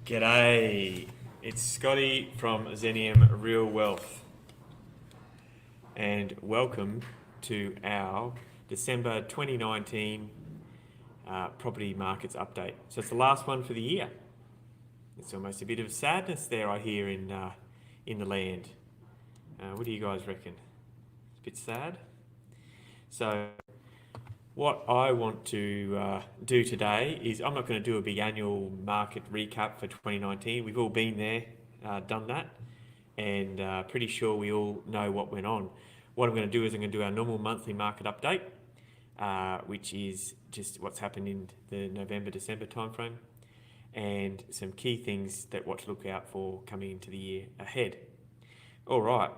G'day, it's Scotty from Zenium Real Wealth, and welcome to our December 2019 property markets update. So it's the last one for the year. It's almost a bit of sadness there, I hear, in the land. What do you guys reckon? It's a bit sad. So what I want to do today is I'm not going to do a big annual market recap for 2019. We've all been there, done that, and pretty sure we all know what went on. What I'm going to do is I'm going to do our normal monthly market update, which is just what's happened in the November-December timeframe, and some key things that what to look out for coming into the year ahead. All right,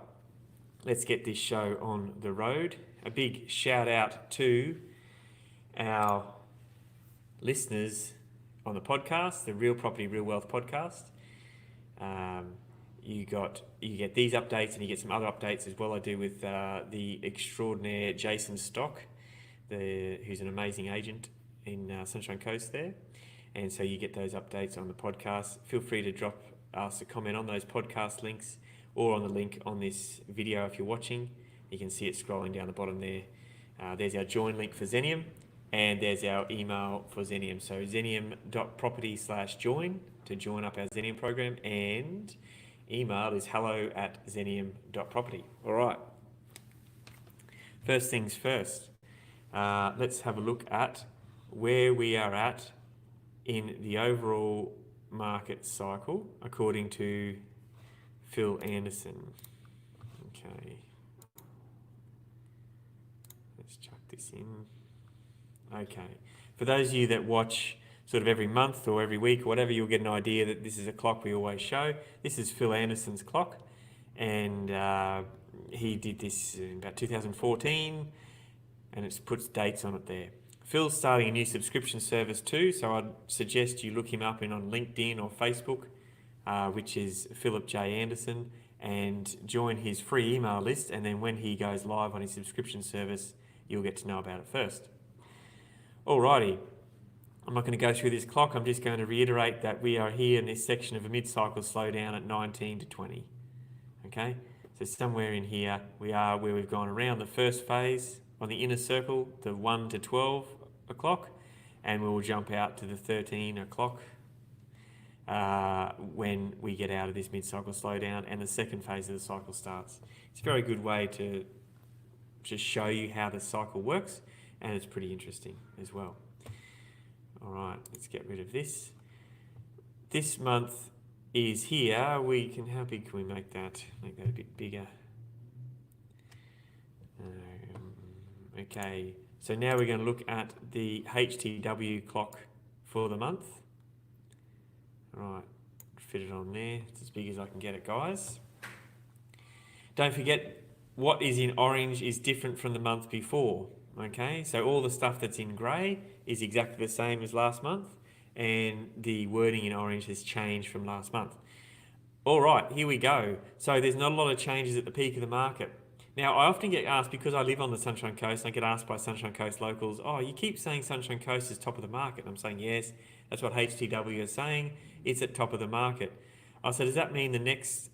let's get this show on the road. A big shout out to our listeners on the podcast, the Real Property, Real Wealth podcast. You get these updates, and you get some other updates as well. I do with the extraordinaire Jason Stock, who's an amazing agent in Sunshine Coast there. And so you get those updates on the podcast. Feel free to drop us a comment on those podcast links or on the link on this video if you're watching. You can see it scrolling down the bottom there. There's our join link for Zenium. And there's our email for Zenium. So zenium.property/join to join up our Zenium program. And email is hello@zenium.property. All right. First things first. Let's have a look at where we are at in the overall market cycle, according to Phil Anderson. Okay. Let's chuck this in. Okay, for those of you that watch sort of every month or every week or whatever, you'll get an idea that this is a clock we always show. This is Phil Anderson's clock, and he did this in about 2014, and it puts dates on it there. Phil's starting a new subscription service too, so I'd suggest you look him up on LinkedIn or Facebook, which is Philip J. Anderson, and join his free email list, and then when he goes live on his subscription service, you'll get to know about it first. Alrighty, I'm not going to go through this clock. I'm just going to reiterate that we are here in this section of a mid-cycle slowdown at 19 to 20. Okay, so somewhere in here we are where we've gone around the first phase on the inner circle, the 1 to 12 o'clock, and we will jump out to the 13 o'clock when we get out of this mid-cycle slowdown and the second phase of the cycle starts. It's a very good way to just show you how the cycle works. And it's pretty interesting as well. All right, let's get rid of this. This month is here. How big can we make that? Make that a bit bigger. Okay, so now we're going to look at the HTW clock for the month. All right, fit it on there. It's as big as I can get it, guys. Don't forget, what is in orange is different from the month before. Okay, so all the stuff that's in grey is exactly the same as last month, and the wording in orange has changed from last month. All right, here we go. So there's not a lot of changes at the peak of the market. Now, I often get asked, because I live on the Sunshine Coast, I get asked by Sunshine Coast locals, oh, you keep saying Sunshine Coast is top of the market. And I'm saying, yes, that's what HTW is saying. It's at top of the market. I said, does that mean the next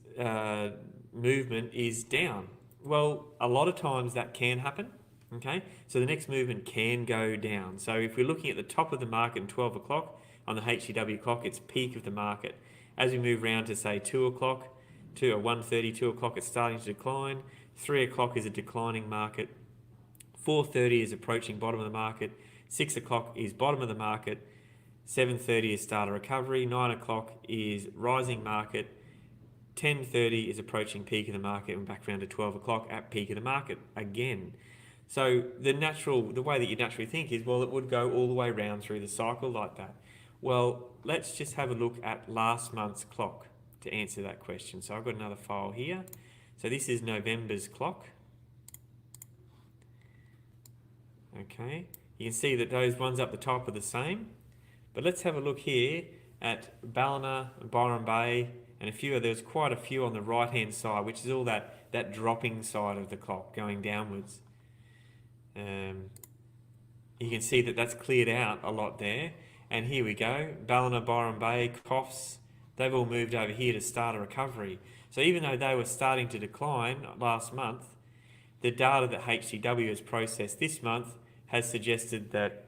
movement is down? Well, a lot of times that can happen. Okay, so the next movement can go down. So if we're looking at the top of the market at 12 o'clock on the HTW clock, it's peak of the market. As we move around to say 2 o'clock, 1:30, 2 o'clock, it's starting to decline. 3 o'clock is a declining market. 4:30 is approaching bottom of the market. 6 o'clock is bottom of the market. 7:30 is start of recovery. 9 o'clock is rising market. 10:30 is approaching peak of the market, and back around to 12 o'clock at peak of the market again. So the way that you naturally think is, well, it would go all the way around through the cycle like that. Well, let's just have a look at last month's clock to answer that question. So I've got another file here. So this is November's clock. Okay, you can see that those ones up the top are the same. But let's have a look here at Ballina, Byron Bay, and a few. There's quite a few on the right-hand side, which is all that dropping side of the clock going downwards. You can see that that's cleared out a lot there. And here we go, Ballina, Byron Bay, Coffs, they've all moved over here to start a recovery. So even though they were starting to decline last month, the data that HTW has processed this month has suggested that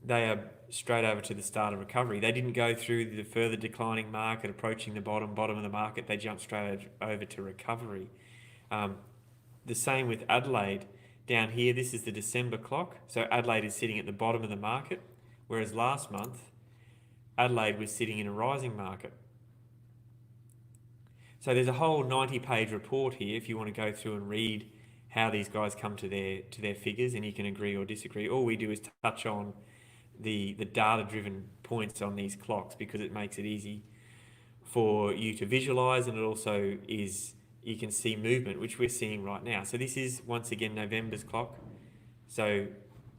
they are straight over to the start of recovery. They didn't go through the further declining market, approaching the bottom of the market. They jumped straight over to recovery. The same with Adelaide. Down here, this is the December clock. So Adelaide is sitting at the bottom of the market, whereas last month, Adelaide was sitting in a rising market. So there's a whole 90-page report here if you want to go through and read how these guys come to their figures, and you can agree or disagree. All we do is touch on the data-driven points on these clocks because it makes it easy for you to visualize, and it also is, you can see movement, which we're seeing right now. So this is, once again, November's clock. So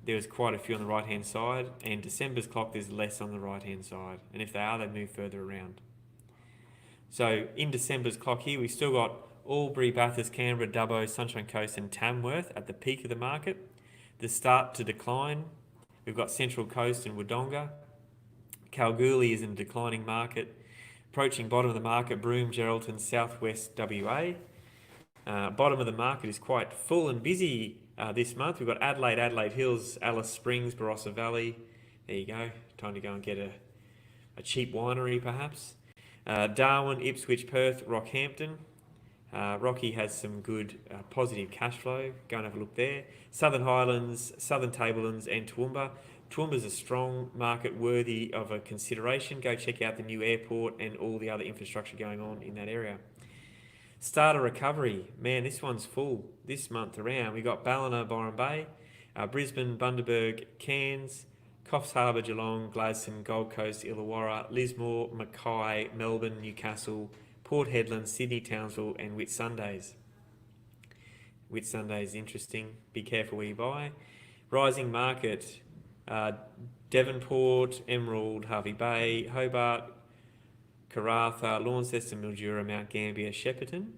there was quite a few on the right-hand side, and December's clock, there's less on the right-hand side. And if they are, they move further around. So in December's clock here, we've still got Albury, Bathurst, Canberra, Dubbo, Sunshine Coast and Tamworth at the peak of the market. The start to decline, we've got Central Coast and Wodonga. Kalgoorlie is in a declining market. Approaching bottom of the market, Broome, Geraldton, Southwest WA. Bottom of the market is quite full and busy this month. We've got Adelaide, Adelaide Hills, Alice Springs, Barossa Valley. There you go. Time to go and get a cheap winery perhaps. Darwin, Ipswich, Perth, Rockhampton. Rocky has some good positive cash flow. Go and have a look there. Southern Highlands, Southern Tablelands and Toowoomba. Toowoomba's a strong market worthy of a consideration. Go check out the new airport and all the other infrastructure going on in that area. Starter recovery. Man, this one's full this month around. We got Ballina, Byron Bay, Brisbane, Bundaberg, Cairns, Coffs Harbour, Geelong, Gladstone, Gold Coast, Illawarra, Lismore, Mackay, Melbourne, Newcastle, Port Hedland, Sydney, Townsville and Whitsundays. Whitsundays interesting. Be careful where you buy. Rising market. Devonport, Emerald, Hervey Bay, Hobart, Karratha, Launceston, Mildura, Mount Gambier, Shepparton.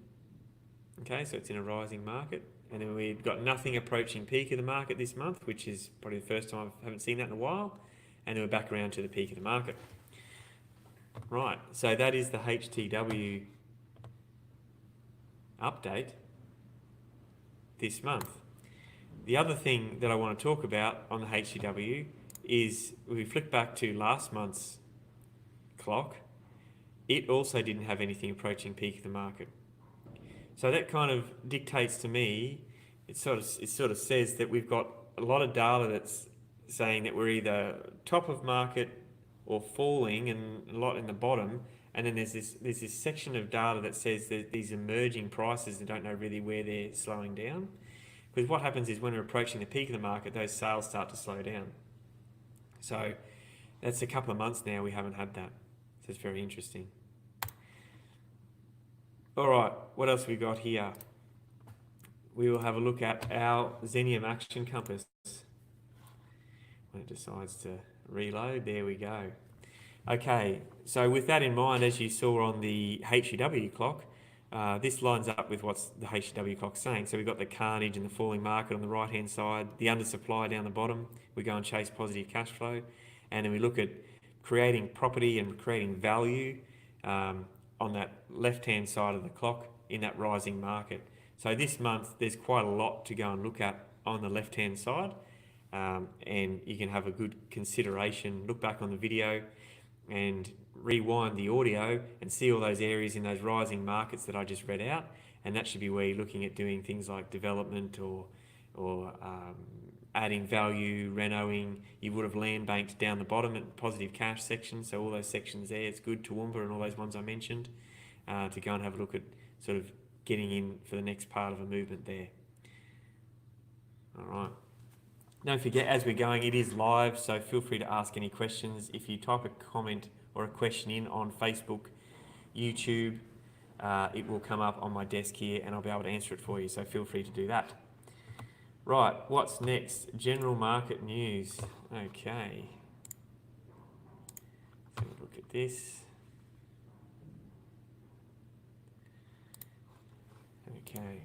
Okay, so it's in a rising market. And then we've got nothing approaching peak of the market this month, which is probably the first time I haven't seen that in a while. And then we're back around to the peak of the market. Right, so that is the HTW update this month. The other thing that I want to talk about on the HTW is we flick back to last month's clock. It also didn't have anything approaching peak of the market. So that kind of dictates to me, it sort of says that we've got a lot of data that's saying that we're either top of market or falling and a lot in the bottom. And then there's this section of data that says that these emerging prices that don't know really where they're slowing down. Because what happens is when we're approaching the peak of the market, those sales start to slow down. So that's a couple of months now we haven't had that. So it's very interesting. All right, what else we got here? We will have a look at our Zenium Action Compass. When it decides to reload, there we go. Okay, so with that in mind, as you saw on the HTW clock, this lines up with what's the HTW clock saying. So we've got the carnage and the falling market on the right-hand side, the undersupply down the bottom. We go and chase positive cash flow. And then we look at creating property and creating value on that left-hand side of the clock in that rising market. So this month, there's quite a lot to go and look at on the left-hand side. And you can have a good consideration, look back on the video and rewind the audio and see all those areas in those rising markets that I just read out, and that should be where you're looking at doing things like development or adding value, renoing. You would have land banked down the bottom at positive cash section, so all those sections there, it's good. Toowoomba and all those ones I mentioned, to go and have a look at sort of getting in for the next part of a movement there. All right. Don't forget, as we're going, it is live, so feel free to ask any questions. If you type a comment or a question in on Facebook, YouTube, it will come up on my desk here and I'll be able to answer it for you, so feel free to do that. Right, what's next? General market news. Okay. Let's have a look at this. Okay.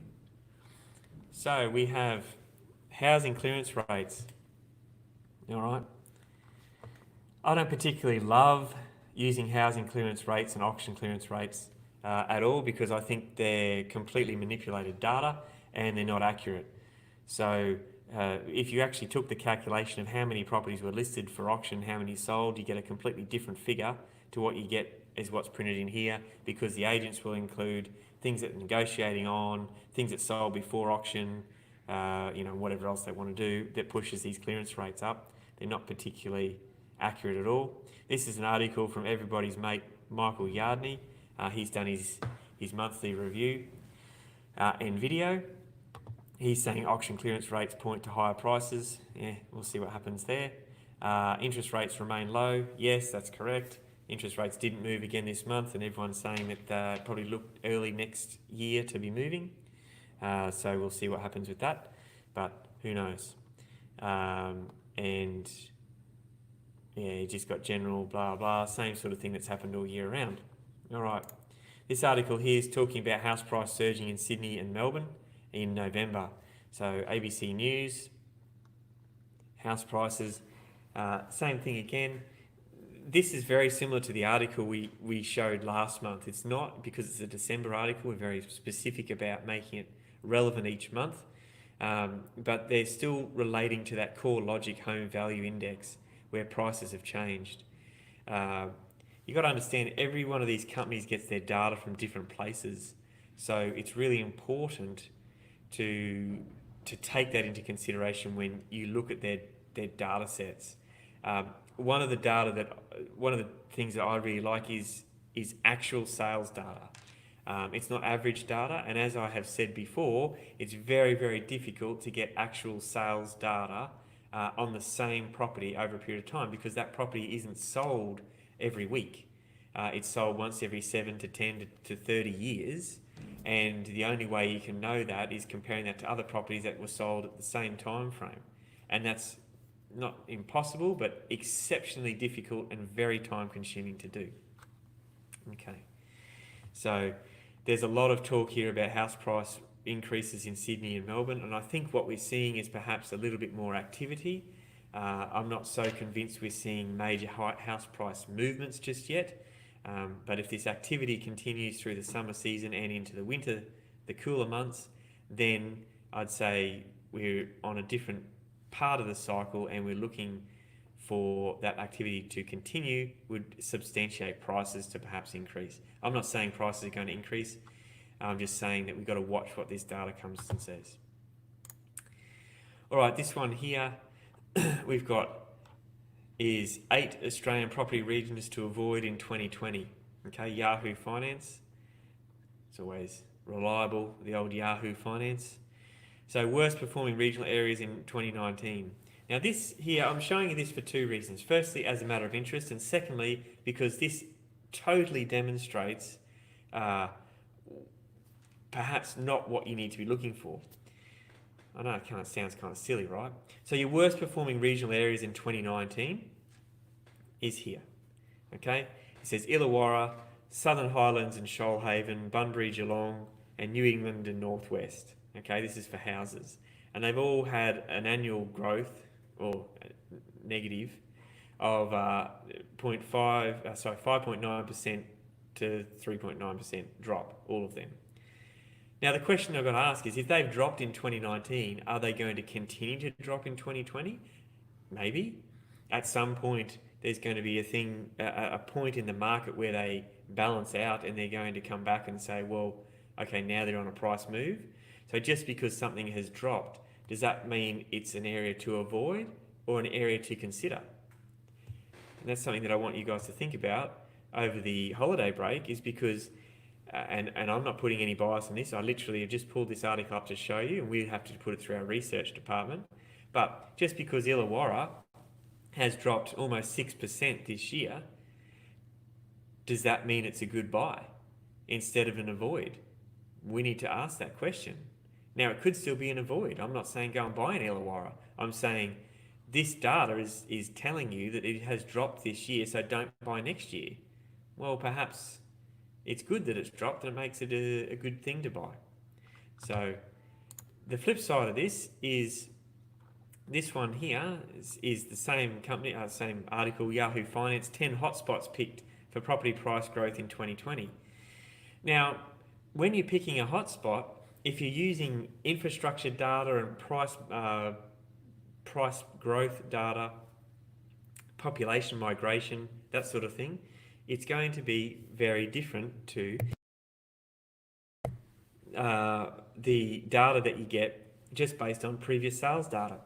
So we have housing clearance rates. All right. I don't particularly love using housing clearance rates and auction clearance rates at all, because I think they're completely manipulated data and they're not accurate. So if you actually took the calculation of how many properties were listed for auction, how many sold, you get a completely different figure to what you get is what's printed in here, because the agents will include things that are negotiating on, things that sold before auction, whatever else they want to do that pushes these clearance rates up. They're not particularly accurate at all. This is an article from everybody's mate Michael Yardney. He's done his monthly review and video. He's saying auction clearance rates point to higher prices. Yeah, we'll see what happens there. Interest rates remain low. Yes, that's correct. Interest rates didn't move again this month, and everyone's saying that probably look early next year to be moving. So we'll see what happens with that, but who knows? And yeah, you just got general blah blah, same sort of thing that's happened all year round. All right, this article here is talking about house price surging in Sydney and Melbourne in November. So ABC News, house prices, same thing again. This is very similar to the article we showed last month. It's not, because it's a December article, we're very specific about making it relevant each month, but they're still relating to that core logic home value index where prices have changed. You've got to understand, every one of these companies gets their data from different places, so it's really important to take that into consideration when you look at their data sets. One of the things that I really like is actual sales data. It's not average data, and as I have said before, it's very, very difficult to get actual sales data on the same property over a period of time, because that property isn't sold every week. It's sold once every 7 to 10 to 30 years, and the only way you can know that is comparing that to other properties that were sold at the same time frame. And that's not impossible, but exceptionally difficult and very time consuming to do. Okay, so there's a lot of talk here about house price increases in Sydney and Melbourne, and I think what we're seeing is perhaps a little bit more activity. I'm not so convinced we're seeing major house price movements just yet, but if this activity continues through the summer season and into the winter, the cooler months, then I'd say we're on a different part of the cycle, and we're looking for that activity to continue, would substantiate prices to perhaps increase. I'm not saying prices are going to increase. I'm just saying that we've got to watch what this data comes and says. All right, this one here we've got is 8 Australian property regions to avoid in 2020. Okay, Yahoo Finance. It's always reliable, the old Yahoo Finance. So worst performing regional areas in 2019. Now this here, I'm showing you this for two reasons. Firstly, as a matter of interest, and secondly, because this totally demonstrates perhaps not what you need to be looking for. I know it kind of sounds kind of silly, right? So your worst performing regional areas in 2019 is here. Okay, it says Illawarra, Southern Highlands and Shoalhaven, Bunbury, Geelong, and New England and Northwest. Okay, this is for houses, and they've all had an annual growth or negative of 5.9% to 3.9% drop, all of them. Now the question I've got to ask is, if they've dropped in 2019, are they going to continue to drop in 2020? Maybe. At some point, there's going to be a point in the market where they balance out, and they're going to come back and say, well, okay, now they're on a price move. So just because something has dropped, does that mean it's an area to avoid or an area to consider? And that's something that I want you guys to think about over the holiday break, is because, and I'm not putting any bias on this, I literally have just pulled this article up to show you, and we have to put it through our research department. But just because Illawarra has dropped almost 6% this year, does that mean it's a good buy instead of an avoid? We need to ask that question. Now, it could still be an avoid. I'm not saying go and buy an Illawarra. I'm saying this data is telling you that it has dropped this year, so don't buy next year. Well, perhaps it's good that it's dropped, and it makes it a good thing to buy. So the flip side of this is this one here is the same company, same article, Yahoo Finance, 10 hotspots picked for property price growth in 2020. Now, when you're picking a hotspot, if you're using infrastructure data and price growth data, population migration, that sort of thing, it's going to be very different to the data that you get just based on previous sales data.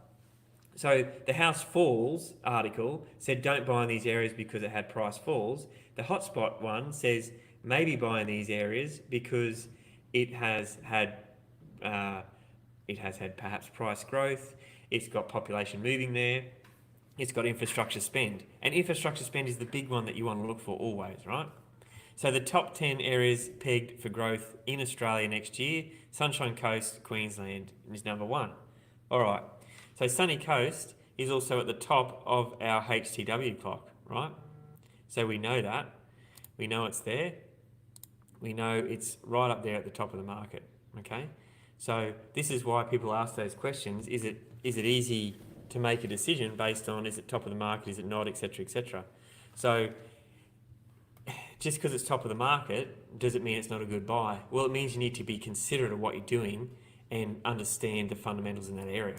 So the House Falls article said don't buy in these areas because it had price falls. The hotspot one says maybe buy in these areas because it has had perhaps price growth, it's got population moving there, it's got infrastructure spend. And infrastructure spend is the big one that you want to look for always, right? So the top 10 areas pegged for growth in Australia next year, Sunshine Coast, Queensland is number 1. All right, so Sunny Coast is also at the top of our HTW clock, right? So we know that. We know it's there. We know it's right up there at the top of the market, okay? So this is why people ask those questions. Is it easy to make a decision based on is it top of the market, is it not, etc., etc. So just because it's top of the market, does it mean it's not a good buy? Well, it means you need to be considerate of what you're doing and understand the fundamentals in that area.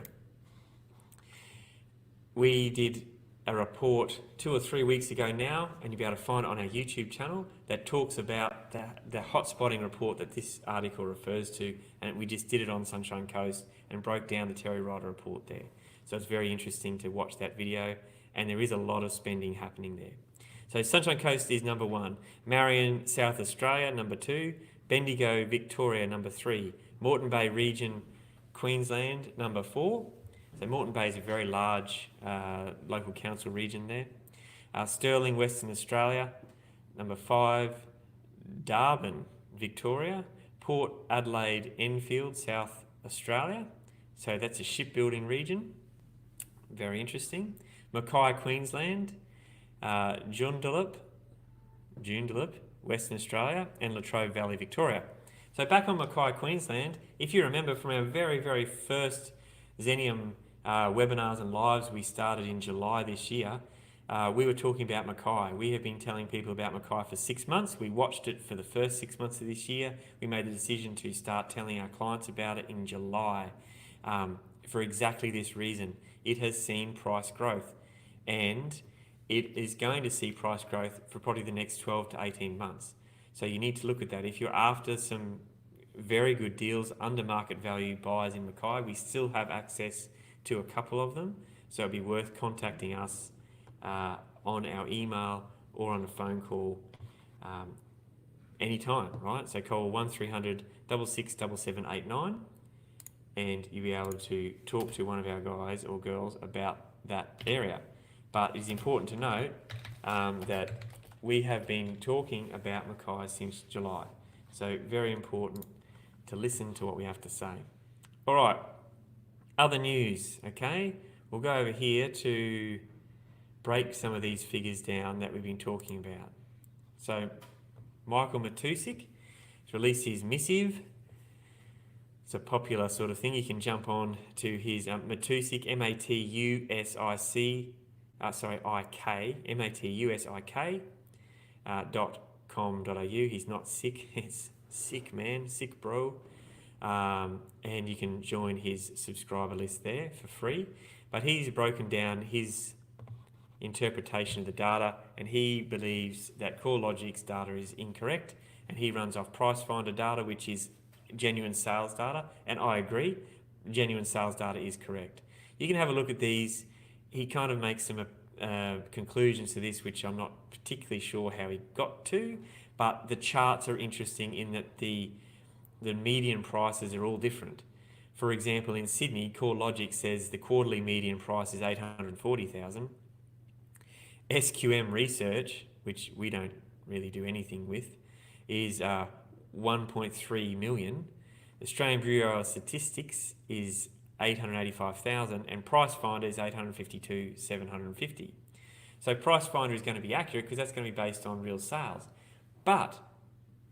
We did a report 2 or 3 weeks ago now, and you'll be able to find it on our YouTube channel, that talks about the hot spotting report that this article refers to, and we just did it on Sunshine Coast and broke down the Terry Ryder report there. So it's very interesting to watch that video, and there is a lot of spending happening there. So Sunshine Coast is number 1, Marion, South Australia, number 2, Bendigo, Victoria, number 3, Moreton Bay region, Queensland, number 4. So Moreton Bay is a very large local council region there. Stirling, Western Australia, number 5, Darwin, Victoria, Port Adelaide, Enfield, South Australia. So that's a shipbuilding region. Very interesting. Mackay, Queensland, Joondalup, Western Australia, and Latrobe Valley, Victoria. So back on Mackay, Queensland, if you remember from our very, very first Xenium webinars and lives we started in July this year, we were talking about Mackay. We have been telling people about Mackay for 6 months. We watched it for the first 6 months of this year. We made the decision to start telling our clients about it in July for exactly this reason. It has seen price growth, and it is going to see price growth for probably the next 12 to 18 months. So you need to look at that. If you're after some very good deals under market value buys in Mackay, we still have access to a couple of them, so it'd be worth contacting us on our email or on a phone call anytime, right? So call 1300 66 7789 and you'll be able to talk to one of our guys or girls about that area. But it's important to note that we have been talking about Mackay since July. So very important to listen to what we have to say. All right, other news, okay? We'll go over here to break some of these figures down that we've been talking about. So Michael Matusik has released his missive. It's a popular sort of thing. You can jump on to his Matusik, .com.au. He's not sick, it's sick man, sick bro. And you can join his subscriber list there for free. But he's broken down his interpretation of the data, and he believes that CoreLogic's data is incorrect, and he runs off price finder data, which is genuine sales data, and I agree, genuine sales data is correct. You can have a look at these. He kind of makes some conclusions to this, which I'm not particularly sure how he got to, but the charts are interesting in that the median prices are all different. For example, in Sydney, CoreLogic says the quarterly median price is 840,000. SQM Research, which we don't really do anything with, is 1.3 million. Australian Bureau of Statistics is 885,000, and Price Finder is 852,750. So Price Finder is going to be accurate because that's going to be based on real sales. But,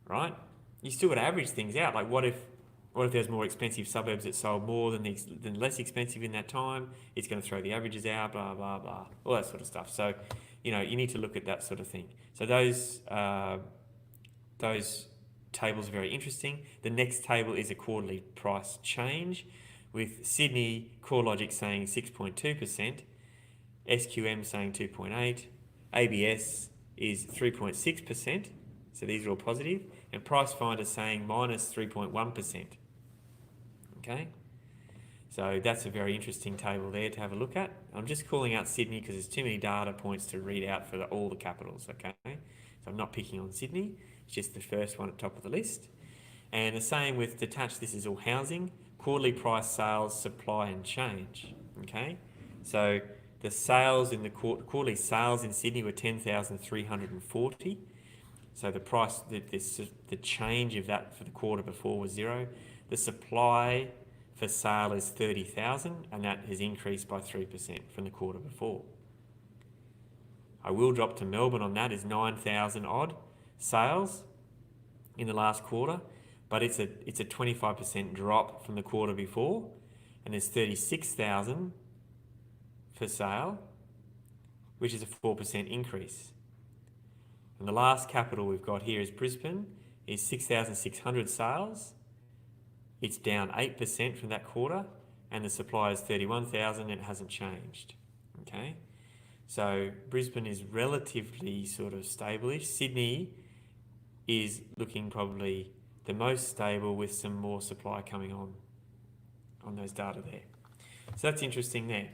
right, you still got to average things out. Like what if there's more expensive suburbs that sold more than less expensive in that time? It's going to throw the averages out, blah, blah, blah, all that sort of stuff. So you need to look at that sort of thing. So those tables are very interesting. The next table is a quarterly price change, with Sydney CoreLogic saying 6.2%, SQM saying 2.8%, ABS is 3.6%, so these are all positive, and Price Finder saying minus 3.1%. Okay, so that's a very interesting table there to have a look at. I'm just calling out Sydney because there's too many data points to read out for all the capitals. Okay, so I'm not picking on Sydney. It's just the first one at the top of the list. And the same with detached, this is all housing, quarterly price, sales, supply and change. Okay, so the sales in the quarterly sales in Sydney were 10,340. So the price, the change of that for the quarter before was 0. The supply for sale is 30,000, and that has increased by 3% from the quarter before. I will drop to Melbourne on that, is 9,000 odd sales in the last quarter, but it's a 25% drop from the quarter before, and there's 36,000 for sale, which is a 4% increase. And the last capital we've got here is Brisbane, is 6,600 sales. It's down 8% from that quarter, and the supply is 31,000, and it hasn't changed. Okay, so Brisbane is relatively sort of stable-ish. Sydney is looking probably the most stable, with some more supply coming on those data there. So that's interesting there.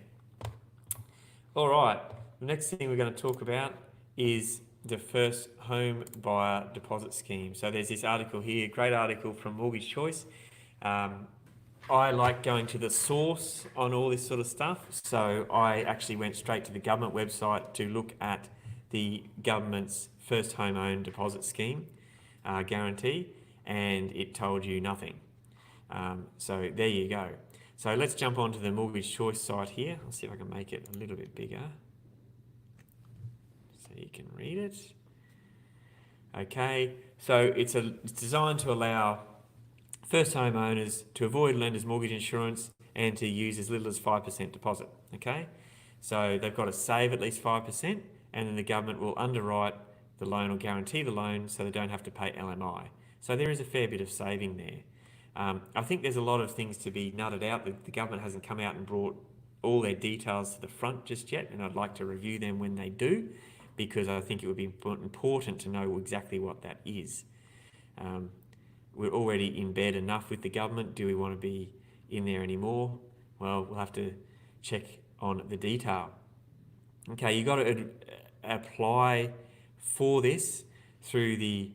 All right, the next thing we're going to talk about is the first home buyer deposit scheme. So there's this article here, great article from Mortgage Choice. I like going to the source on all this sort of stuff. So I actually went straight to the government website to look at the government's first home owned deposit scheme guarantee, and it told you nothing. So there you go. So let's jump onto the Mortgage Choice site here. I'll see if I can make it a little bit bigger so you can read it. Okay, so it's designed to allow first home owners to avoid lenders' mortgage insurance and to use as little as 5% deposit. Okay, so they've got to save at least 5%, and then the government will underwrite the loan or guarantee the loan so they don't have to pay LMI. So there is a fair bit of saving there. I think there's a lot of things to be nutted out. The government hasn't come out and brought all their details to the front just yet, and I'd like to review them when they do, because I think it would be important to know exactly what that is. We're already in bed enough with the government. Do we want to be in there anymore? Well, we'll have to check on the detail. Okay, you've got to apply for this through the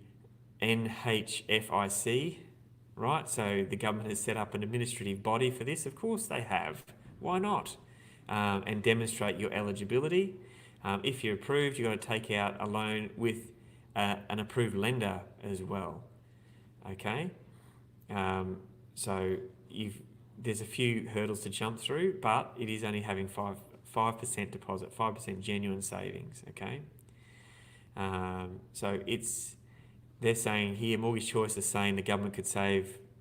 NHFIC, right? So the government has set up an administrative body for this. Of course they have. Why not? And demonstrate your eligibility. If you're approved, you've got to take out a loan with an approved lender as well. Okay, so there's a few hurdles to jump through, but it is only having 5% deposit, 5% genuine savings. Okay, so they're saying here, Mortgage Choice is saying the government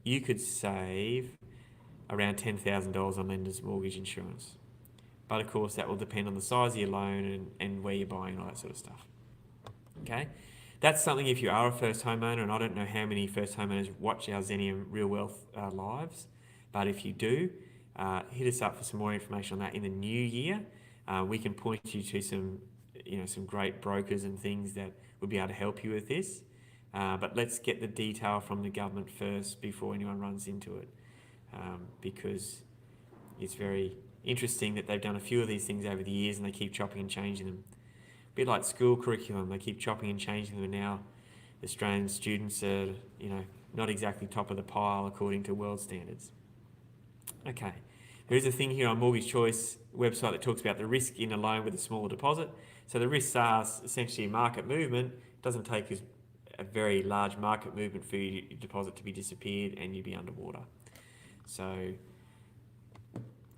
you could save around $10,000 on lenders' mortgage insurance, but of course that will depend on the size of your loan and where you're buying and all that sort of stuff. Okay. That's something if you are a first homeowner, and I don't know how many first homeowners watch our Xenium Real Wealth lives, but if you do, hit us up for some more information on that in the new year. We can point you to some great brokers and things that would be able to help you with this. But let's get the detail from the government first before anyone runs into it, because it's very interesting that they've done a few of these things over the years and they keep chopping and changing them. A bit like school curriculum, they keep chopping and changing them, and now Australian students are, not exactly top of the pile according to world standards. Okay, there is a thing here on Mortgage Choice website that talks about the risk in a loan with a smaller deposit. So the risks are essentially market movement. It doesn't take a very large market movement for your deposit to be disappeared and you'd be underwater. So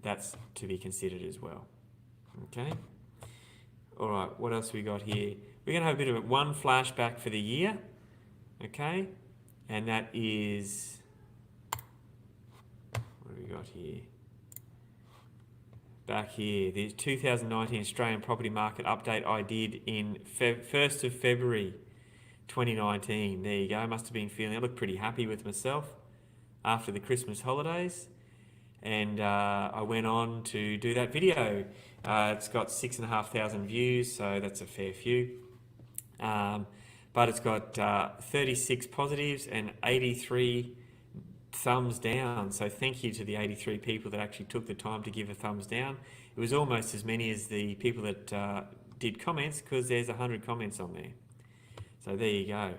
that's to be considered as well. Okay. All right, what else have we got here? We're going to have a bit of one flashback for the year, okay? And that is, what have we got here? back here, the 2019 Australian property market update I did in 1st of February 2019. There you go. Must have been feeling, I look pretty happy with myself after the Christmas holidays. And I went on to do that video. It's got 6,500 views, so that's a fair few. But it's got 36 positives and 83 thumbs down. So thank you to the 83 people that actually took the time to give a thumbs down. It was almost as many as the people that did comments, because there's 100 comments on there. So there you go.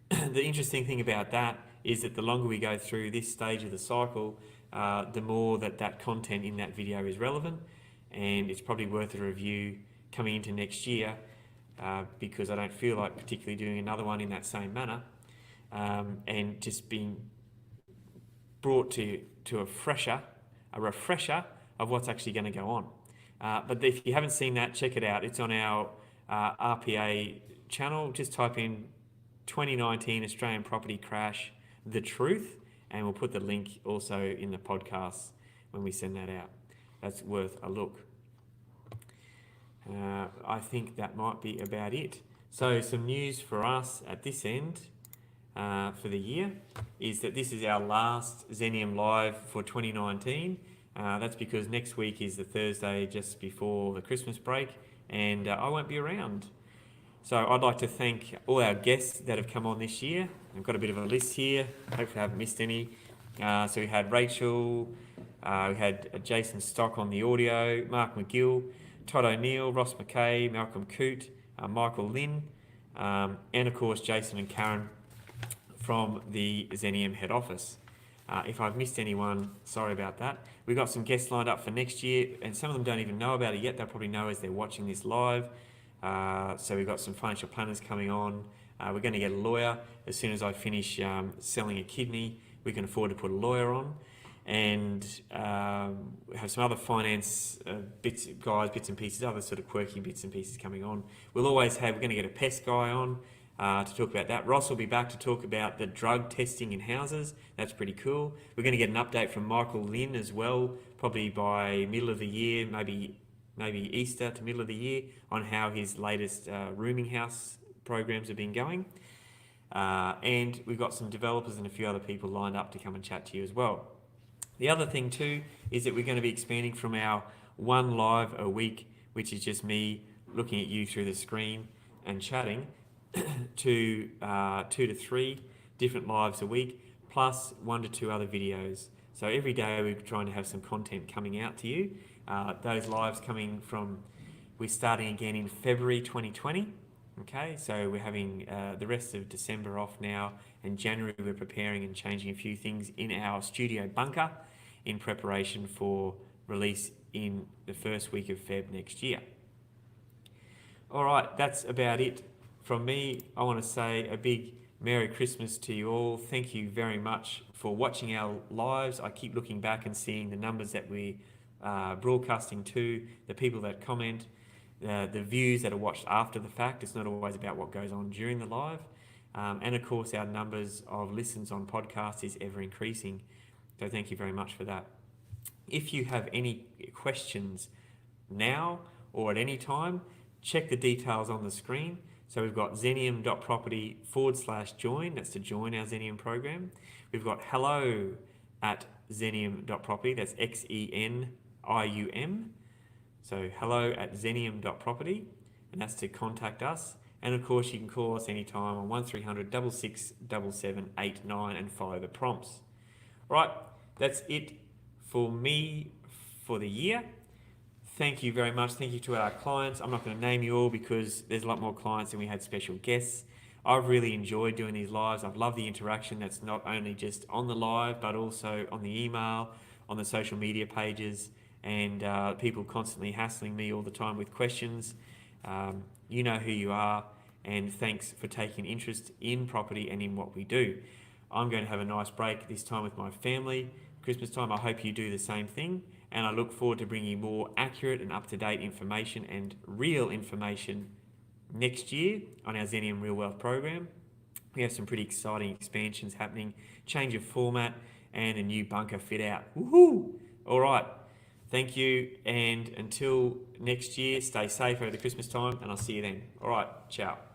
The interesting thing about that is that the longer we go through this stage of the cycle, the more that content in that video is relevant, and it's probably worth a review coming into next year, because I don't feel like particularly doing another one in that same manner, and just being brought to a refresher of what's actually going to go on. But if you haven't seen that, check it out. It's on our RPA channel. Just type in 2019 Australian property crash, the truth, and we'll put the link also in the podcast when we send that out. That's worth a look. I think that might be about it. So some news for us at this end for the year is that this is our last Zenium Live for 2019. That's because next week is the Thursday just before the Christmas break, and I won't be around. So I'd like to thank all our guests that have come on this year. I've got a bit of a list here. Hopefully I haven't missed any. So we had Rachel, we had Jason Stock on the audio, Mark McGill, Todd O'Neill, Ross McKay, Malcolm Coote, Michael Lynn, and of course Jason and Karen from the Zenium head office. If I've missed anyone, sorry about that. We've got some guests lined up for next year, and some of them don't even know about it yet. They'll probably know as they're watching this live. So we've got some financial planners coming on. We're going to get a lawyer. As soon as I finish selling a kidney, we can afford to put a lawyer on. And we have some other finance bits and pieces, other sort of quirky bits and pieces coming on. We're going to get a pest guy on to talk about that. Ross will be back to talk about the drug testing in houses. That's pretty cool. We're going to get an update from Michael Lynn as well, probably by middle of the year, maybe Easter to middle of the year, on how his latest rooming house programs have been going. And we've got some developers and a few other people lined up to come and chat to you as well. The other thing too is that we're going to be expanding from our one live a week, which is just me looking at you through the screen and chatting, to 2 to 3 different lives a week, plus 1 to 2 other videos. So every day we're trying to have some content coming out to you. Those lives we're starting again in February 2020. Okay, so we're having the rest of December off now, and January we're preparing and changing a few things in our studio bunker in preparation for release in the first week of Feb next year. All right, that's about it from me. I want to say a big Merry Christmas to you all. Thank you very much for watching our lives. I keep looking back and seeing the numbers that we broadcasting to, the people that comment, the views that are watched after the fact. It's not always about what goes on during the live. And of course, our numbers of listens on podcasts is ever increasing. So thank you very much for that. If you have any questions now or at any time, check the details on the screen. So we've got zenium.property/join. That's to join our Zenium program. We've got hello@zenium.property. That's XENIUM. So hello@zenium.property, and that's to contact us. And of course, you can call us anytime on 1300 66 7789 and follow the prompts. Right, that's it for me for the year. Thank you very much. Thank you to our clients. I'm not going to name you all because there's a lot more clients and we had special guests. I've really enjoyed doing these lives. I've loved the interaction that's not only just on the live, but also on the email, on the social media pages, and people constantly hassling me all the time with questions. You know who you are, and thanks for taking interest in property and in what we do. I'm going to have a nice break this time with my family. Christmas time, I hope you do the same thing, and I look forward to bringing you more accurate and up-to-date information and real information next year on our Zenium Real Wealth program. We have some pretty exciting expansions happening, change of format, and a new bunker fit out. Woohoo! All right, Thank you, and until next year, stay safe over the Christmas time, and I'll see you then. All right, ciao.